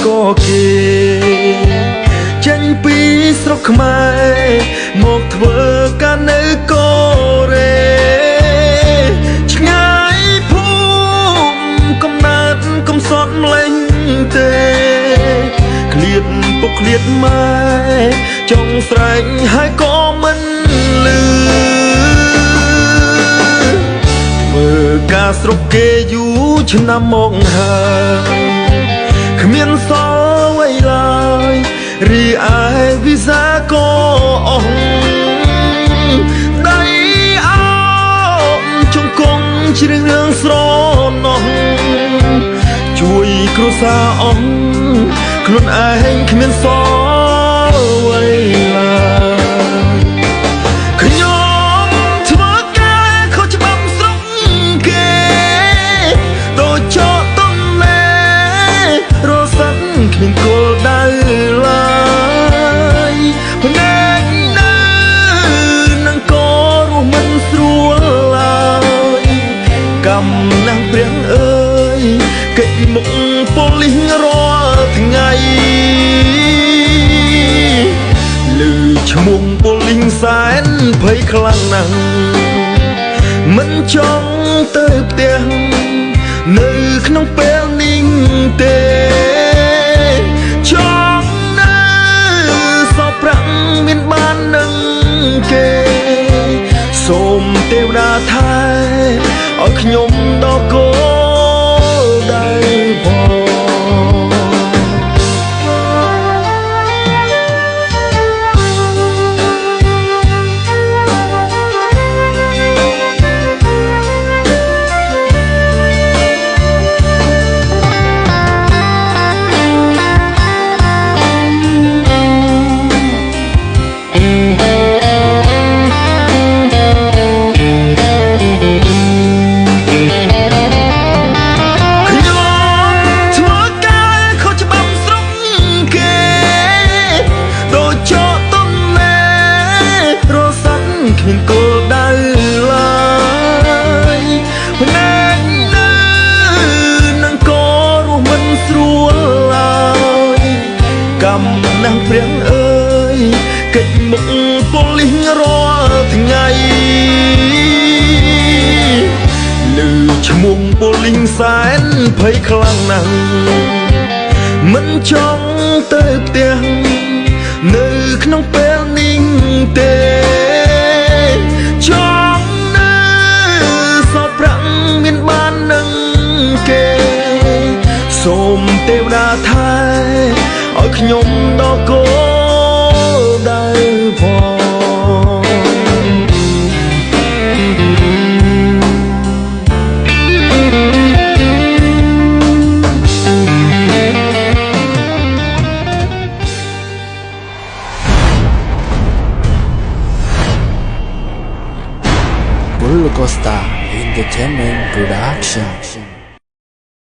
ក៏គេចេញពីស្រុកខ្មែរមកធ្វើការនៅកូរ៉េឆ្ងាយភូមិកំណើតកំសត់ម្លេះទេឃ្លាតពុកឃ្លាតម៉ែចង់ស្រែកហើយក៏មិនលឺធ្វើការស្រុកគេយូរឆ្នាំមកហើយគ្មានសល់អ្វីឡើយរីឯវីសាក៏អស់ដៃអោមជង្គង់ជ្រៀងរឿងស្រណោះជួយគ្រួសារអស់ខ្លួនឯងគ្មានសល់អ្វីឡើយខ្ញុំធ្វើការខុសច្បាប់ស្រុកគេដូចចោលទំនេររសាត់គ្មានគោលដៅឡើយភ្នែកនៅនឹងក៏រស់មិនស្រួលឡើយកម្មណាស់ព្រះអើយកិច្ចមុខប៉ូលីសរាល់ថ្ងៃឮឈ្មោះប៉ូលីសសែនភ័យខ្លាំងណាស់មិនចង់ទៅផ្ទះនៅក្នុងពេលនេះទេចង់នៅសពប្រាក់មានបាននឹងគេសូមទេវតាថែឲ្យខ្ញុំដល់គោលដៅផង គ្មានគោលដៅឡើយភ្នែកនៅនឹងក៏រស់មិនស្រួលឡើយកម្មណាស់ព្រះអើយកិច្ចមុខប៉ូលីសរាល់ថ្ងៃឮឈ្មោះប៉ូលីសសែនភ័យខ្លាំងណាស់មិនចង់ទៅផ្ទះនៅក្នុងពេលនេះទេចង់នៅសពប្រាក់មានបាននឹងគេសូមទេវតាថែឲ្យខ្ញុំដល់គោលដៅផង Rollercoaster Entertainment Production